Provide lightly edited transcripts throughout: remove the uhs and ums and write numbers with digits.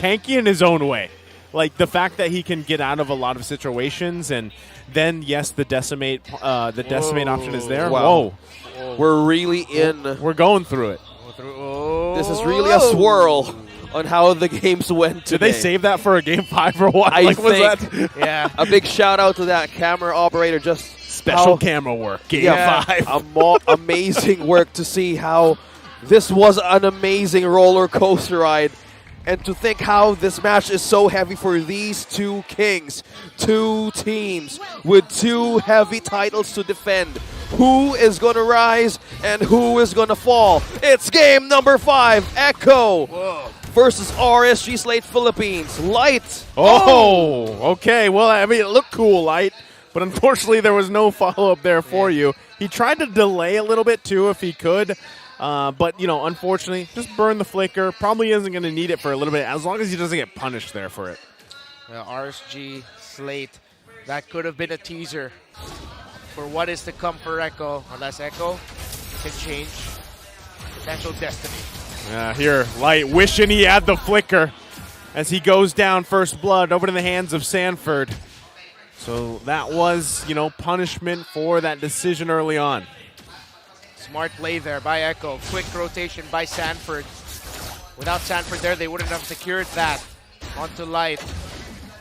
tanky in his own way. Like, the fact that he can get out of a lot of situations, and then, yes, the decimate option is there. Wow. Whoa. We're really in. We're going through it. This is really a swirl on how the games went today. Did they save that for a Game 5 or what? I think. Yeah. A big shout out to that camera operator. Just Special camera work. Game 5. Amazing work to see how this was an amazing roller coaster ride. And to think how this match is so heavy for these two kings, two teams with two heavy titles to defend. Who is going to rise and who is going to fall? It's game number 5, Echo versus RSG SLATE Philippines. Light. Oh, okay. Well, I mean, it looked cool, Light, but unfortunately there was no follow-up there for you. He tried to delay a little bit, too, if he could. But, you know, unfortunately, just burn the flicker. Probably isn't going to need it for a little bit, as long as he doesn't get punished there for it. RSG SLATE, that could have been a teaser for what is to come for Echo, unless Echo can change potential destiny. Here, Light wishing he had the flicker as he goes down first blood over to the hands of Sanford. So that was, you know, punishment for that decision early on. Smart play there by Echo. Quick rotation by Sanford. Without Sanford there, they wouldn't have secured that onto Light.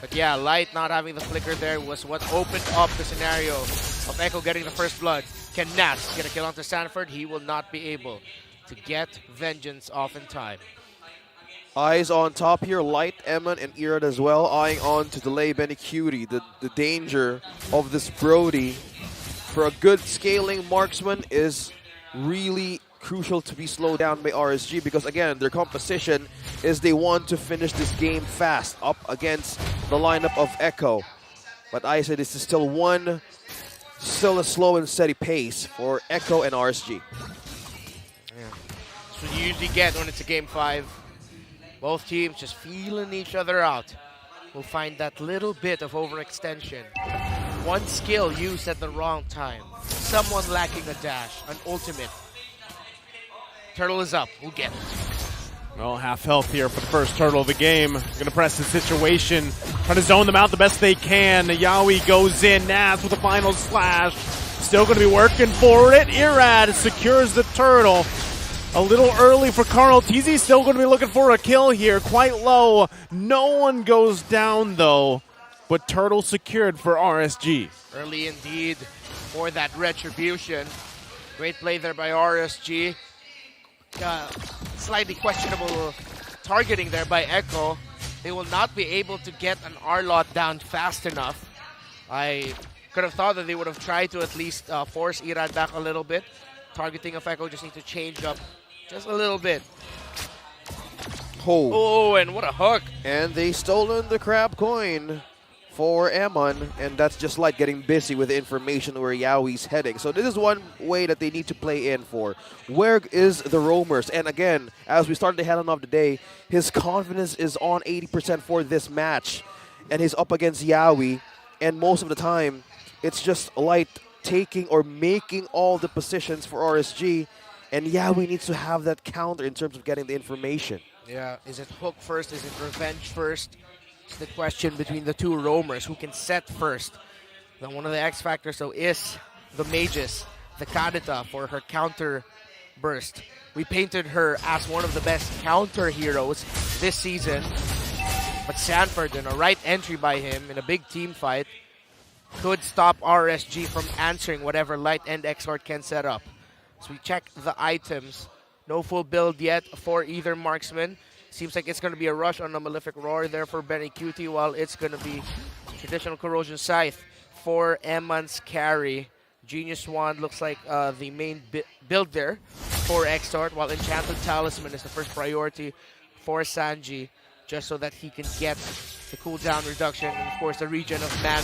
But yeah, Light not having the flicker there was what opened up the scenario of Echo getting the first blood. Can Nats get a kill onto Sanford? He will not be able to get Vengeance off in time. Eyes on top here, Light, Eman, and Irad as well, eyeing on to delay Benny Cutie. The danger of this Brody for a good scaling marksman is really crucial to be slowed down by RSG because, again, their composition is they want to finish this game fast up against the lineup of Echo. But I say this is still a slow and steady pace for Echo and RSG. Yeah. That's what you usually get when it's a Game 5. Both teams just feeling each other out. We'll find that little bit of overextension. One skill used at the wrong time. Someone lacking a dash, an ultimate. Turtle is up. We'll get it. Well, half health here for the first Turtle of the game. Going to press the situation. Trying to zone them out the best they can. Yawi goes in. Naz with a final slash. Still going to be working for it. Irad secures the Turtle. A little early for Carl. TZ still going to be looking for a kill here. Quite low. No one goes down, though. But Turtle secured for RSG. Early indeed for that retribution. Great play there by RSG. Slightly questionable targeting there by Echo. They will not be able to get an R-Lot down fast enough. I could have thought that they would have tried to at least force Irad back a little bit. Targeting of Echo just need to change up just a little bit. Oh, and what a hook. And they stolen the crab coin for Eman, and that's just like getting busy with the information where Yaoi's heading. So this is one way that they need to play in for. Where is the roamers? And again, as we started the head-on of the day, his confidence is on 80% for this match. And he's up against Yaoi, and most of the time, it's just Light taking or making all the positions for RSG, and Yaoi needs to have that counter in terms of getting the information. Yeah, is it hook first? Is it revenge first? It's the question between the two roamers who can set first. Now, one of the X factors, though, is the Mages, the Kadita, for her counter burst. We painted her as one of the best counter heroes this season, but Sanford, in a right entry by him in a big team fight, could stop RSG from answering whatever Light and Xort can set up. So we check the items. No full build yet for either marksman. Seems like it's going to be a rush on the Malefic Roar there for Benny Cutie, while it's going to be traditional Corrosion Scythe for Eman's carry. Genius Wand looks like the main build there for Xort, while Enchanted Talisman is the first priority for Sanji, just so that he can get the cooldown reduction and, of course, the regen of mana.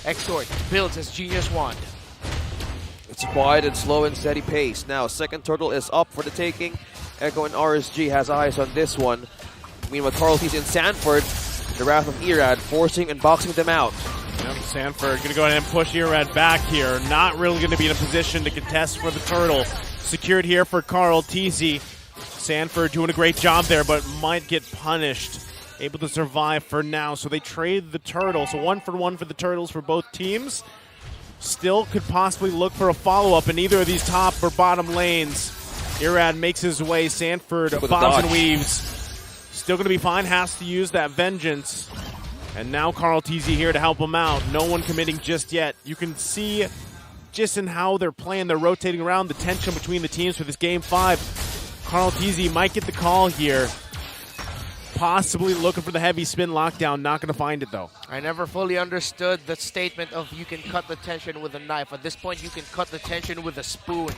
Xort builds his Genius Wand. It's quiet and slow and steady pace. Now, second turtle is up for the taking. Echo and RSG has eyes on this one. Meanwhile, Carlties in Sanford, the Wrath of Irad, forcing and boxing them out. Yep, Sanford going to go ahead and push Irad back here. Not really going to be in a position to contest for the turtle. Secured here for Carl TZ. Sanford doing a great job there, but might get punished able to survive for now. So they trade the turtle. So 1-for-1 for the turtles for both teams. Still could possibly look for a follow-up in either of these top or bottom lanes. Irad makes his way. Sanford bobs and weaves. Still going to be fine. Has to use that vengeance. And now Carl Teasy here to help him out. No one committing just yet. You can see just in how they're playing. They're rotating around, the tension between the teams for this Game 5. Carl Teasy might get the call here. Possibly looking for the heavy spin lockdown. Not going to find it, though. I never fully understood the statement of you can cut the tension with a knife. At this point, you can cut the tension with a spoon.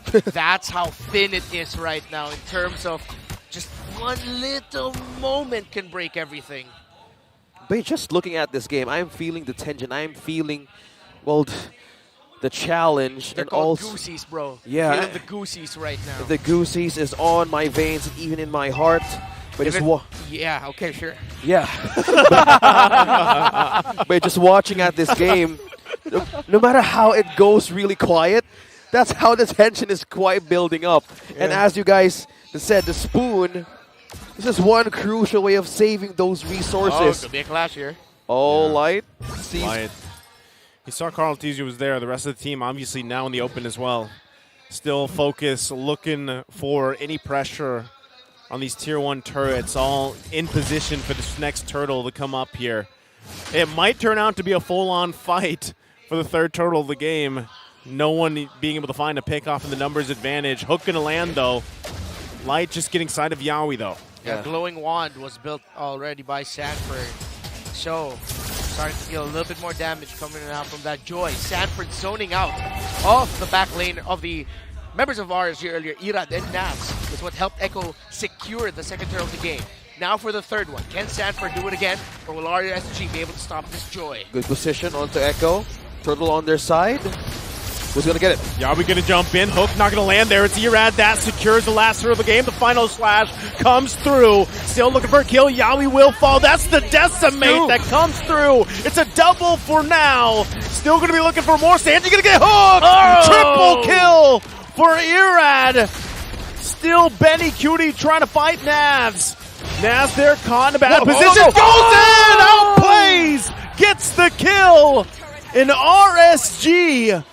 That's how thin it is right now in terms of just one little moment can break everything. But just looking at this game, I'm feeling the tension. I'm feeling, well, the challenge. They're and called also, goosies, bro. Yeah. Feeling the goosies right now. The goosies is on my veins and even in my heart. But yeah, okay, sure. Yeah. But just watching at this game, no matter how it goes really quiet, that's how the tension is quite building up. Yeah. And as you guys said, the spoon is just one crucial way of saving those resources. Oh, could be a clash here. Oh, yeah. Light. Light. He saw Carl Teasy was there. The rest of the team obviously now in the open as well. Still focused, looking for any pressure on these Tier 1 turrets, all in position for this next turtle to come up here. It might turn out to be a full-on fight for the third turtle of the game. No one being able to find a pick-off in the numbers advantage. Hook gonna land, though. Light just getting sight of Yawi, though. Yeah, Glowing Wand was built already by Sanford. So, starting to feel a little bit more damage coming out from that Joy. Sanford zoning out of the back lane of the members of RSG earlier, Irad and Nats, is what helped Echo secure the second turtle of the game. Now for the third one. Can Sanford do it again, or will RSG be able to stop this Joy? Good position onto Echo. Turtle on their side. Who's going to get it? Yawi going to jump in. Hook not going to land there. It's Irad that secures the last turtle of the game. The final slash comes through. Still looking for a kill. Yawi will fall. That's the decimate that comes through. It's a double for now. Still going to be looking for more. Sanji going to get hooked. Oh! Triple kill for Irad. Still Benny Cutie trying to fight Navs. Navs there caught in a bad position. Goes in, outplays, gets the kill. And RSG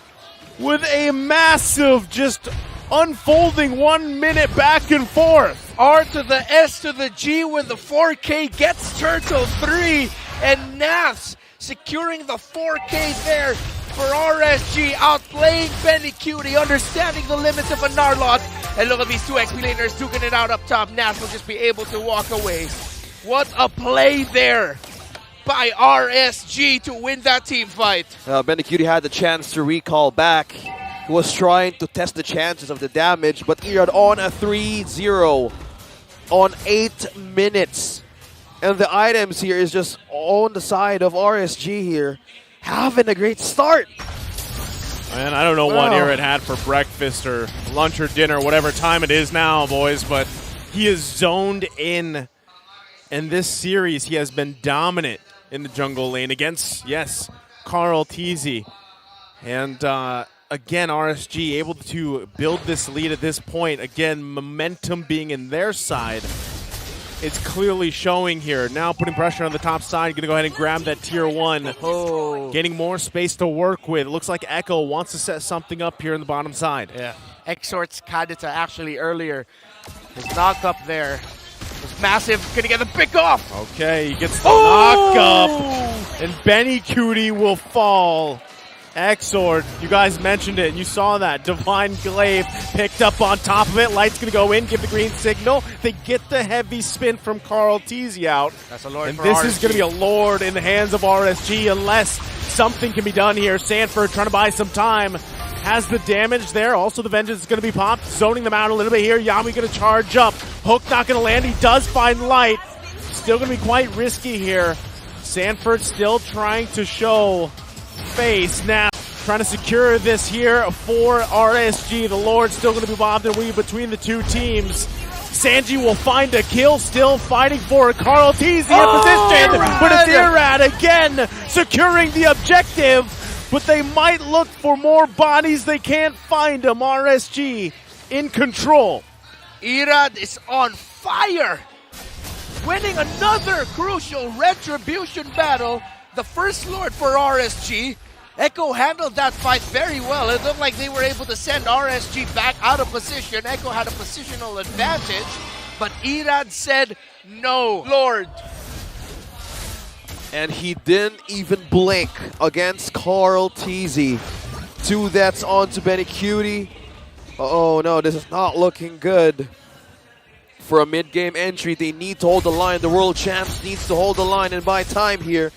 with a massive just unfolding 1 minute back and forth. R to the S to the G when the 4K gets Turtle 3. And Navs securing the 4K there for RSG, outplaying Benny Cutie, understanding the limits of a Narlot. And look at these two XP laners duking it out up top. Nats will just be able to walk away. What a play there by RSG to win that team fight. Benny Cutie had the chance to recall back. He was trying to test the chances of the damage, but Irad on a 3-0 on 8 minutes. And the items here is just on the side of RSG here, having a great start. Man, I don't know what Irad had for breakfast or lunch or dinner, whatever time it is now, boys, but he is zoned in. In this series, he has been dominant in the jungle lane against, yes, Carl Teasy. And again, RSG able to build this lead at this point. Again, momentum being in their side. It's clearly showing here. Now putting pressure on the top side. Going to go ahead and grab that tier 1. Oh. Getting more space to work with. It looks like Echo wants to set something up here in the bottom side. Yeah. Exort's Kadita actually earlier. His knock up there was massive. Going to get the pick off. Okay, he gets the knock up. And Benny Cutie will fall. Exort, you guys mentioned it, and you saw that. Divine Glaive picked up on top of it. Light's going to go in, give the green signal. They get the heavy spin from Carl Teasy out. That's a Lord and for this RSG. is going to be a Lord in the hands of RSG unless something can be done here. Sanford trying to buy some time. Has the damage there. Also, the Vengeance is going to be popped. Zoning them out a little bit here. Yami going to charge up. Hook not going to land. He does find Light. Still going to be quite risky here. Sanford still trying to show face now. Trying to secure this here for RSG. The Lord still going to be bobbed and weaved between the two teams. Sanji will find a kill, still fighting for Carl Teasy in position. Irad! But it's Irad again securing the objective. But they might look for more bodies. They can't find them. RSG in control. Irad is on fire. winning another crucial retribution battle. The First Lord for RSG. Echo handled that fight very well. It looked like they were able to send RSG back out of position. Echo had a positional advantage, but Irad said no. Lord. And he didn't even blink against Carl Teasy. 2 deaths onto Benny Cutie. Oh no, this is not looking good. For a mid-game entry, they need to hold the line. The world champs needs to hold the line and buy time here.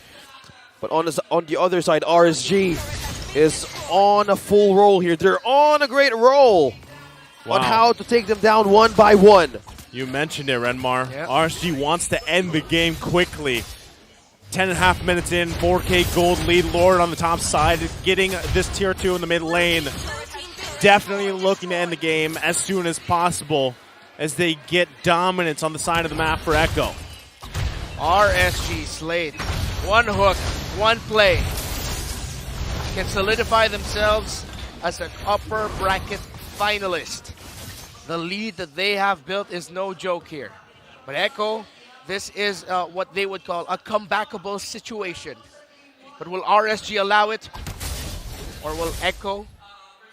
But on the other side, RSG is on a full roll here. They're on a great roll on how to take them down one by one. You mentioned it, Renmar. Yep. RSG wants to end the game quickly. 10.5 minutes in, 4K gold lead. Lord on the top side, getting this tier 2 in the mid lane. Definitely looking to end the game as soon as possible as they get dominance on the side of the map for Echo. RSG SLATE. One hook, one play. Can solidify themselves as an upper bracket finalist. The lead that they have built is no joke here. But Echo, this is what they would call a comebackable situation. But will RSG allow it? Or will Echo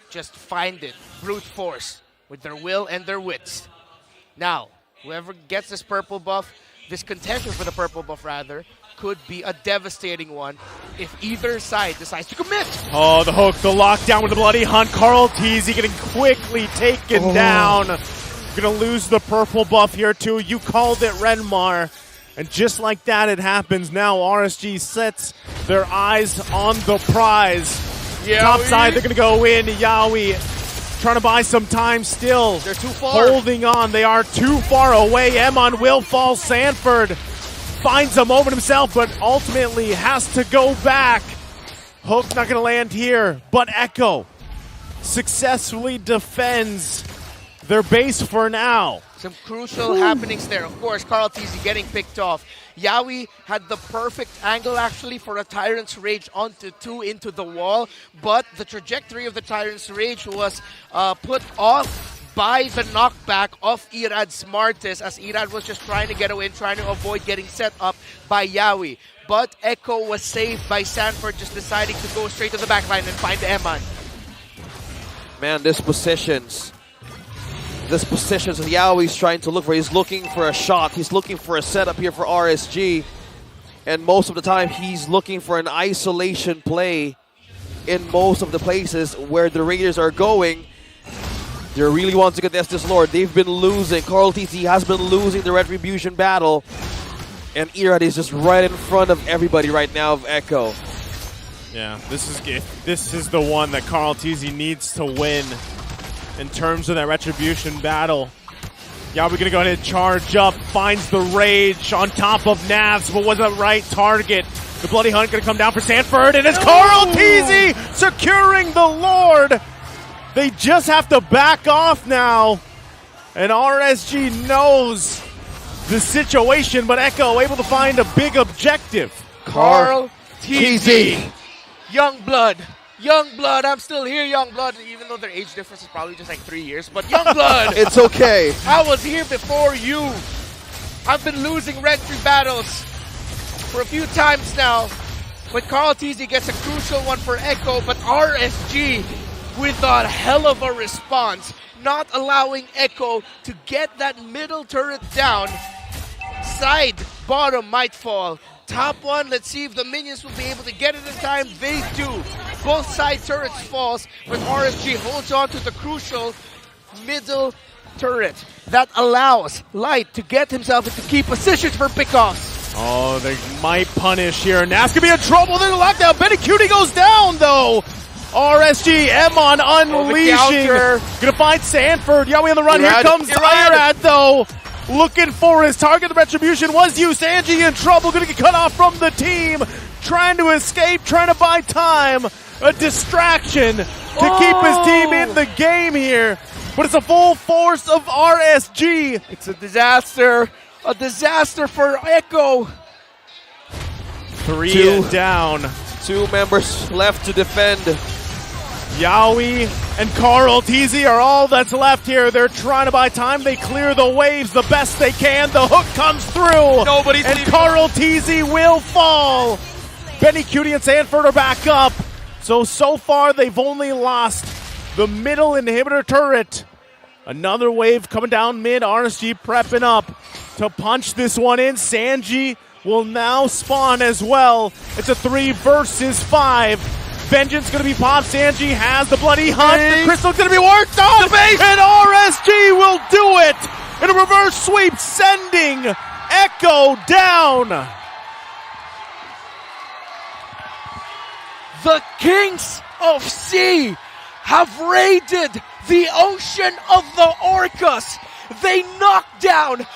just find it, brute force, with their will and their wits? Now, whoever gets this purple buff, this contention for the purple buff rather, could be a devastating one if either side decides to commit. Oh, the hook, the lockdown with the bloody hunt. Carl Teasy getting quickly taken down. Gonna lose the purple buff here too. You called it, Renmar. And just like that, it happens now. RSG sets their eyes on the prize. Top side, they're gonna go in. Yawi trying to buy some time still. They're too far. Holding on, they are too far away. Emon will fall. Sanford finds a moment himself, but ultimately has to go back. Hook not gonna land here, but Echo successfully defends their base for now. Some crucial happenings there. Of course, Carl Teasy getting picked off. Yawi had the perfect angle actually for a Tyrant's Rage onto 2 into the wall, but the trajectory of the Tyrant's Rage was put off by the knockback of Irad Smartest, as Irad was just trying to get away and trying to avoid getting set up by Yawi. But Echo was saved by Sanford just deciding to go straight to the backline and find Eman. Man, this positions Yaoi's trying to look for. He's looking for a shot. He's looking for a setup here for RSG. And most of the time, he's looking for an isolation play in most of the places where the Raiders are going. They really want to contest this Lord. They've been losing. Carl TC has been losing the Retribution battle. And Irad is just right in front of everybody right now of Echo. Yeah, this is the one that Carl Teasy needs to win in terms of that Retribution battle. Yeah, we're going to go ahead and charge up. Finds the Rage on top of Navs, but wasn't the right target. The Bloody Hunt going to come down for Sanford, and it's Carl Teasy securing the Lord. They just have to back off now. And RSG knows the situation, but Echo able to find a big objective. Carl Teasy. Youngblood. Youngblood, I'm still here, Youngblood, even though their age difference is probably just like 3 years. But Youngblood, it's okay. I was here before you. I've been losing Red 3 battles for a few times now. But Carl Teasy gets a crucial one for Echo, but RSG with a hell of a response, not allowing Echo to get that middle turret down. Side, bottom might fall. Top one, let's see if the minions will be able to get it in time. They do. Both side turrets falls, but RSG holds on to the crucial middle turret that allows Light to get himself into key positions for pickoffs. Oh, they might punish here. Nas could be in trouble. There's a lockdown. Benny Cutie goes down, though. RSG, Emon unleashing. Gonna find Sanford. Yawi on the run. Here comes Irad, though. Looking for his target. The Retribution was used. Angie in trouble. Gonna get cut off from the team. Trying to escape. Trying to buy time. A distraction to keep his team in the game here. But it's a full force of RSG. It's a disaster. A disaster for Echo. 3 down. 2 members left to defend. Yowie and Carl Teasy are all that's left here. They're trying to buy time. They clear the waves the best they can. The hook comes through. Nobody's and leaving. Carl Teasy will fall. Benny Cutie and Sanford are back up. So far they've only lost the middle inhibitor turret. Another wave coming down mid. RSG prepping up to punch this one in. Sanji will now spawn as well. It's a 3 versus 5. Vengeance gonna be popped. Sanji has the bloody hunt. The crystal's gonna be worked on. And RSG will do it in a reverse sweep, sending Echo down. The Kings of Sea have raided the ocean of the Orcas. They knocked down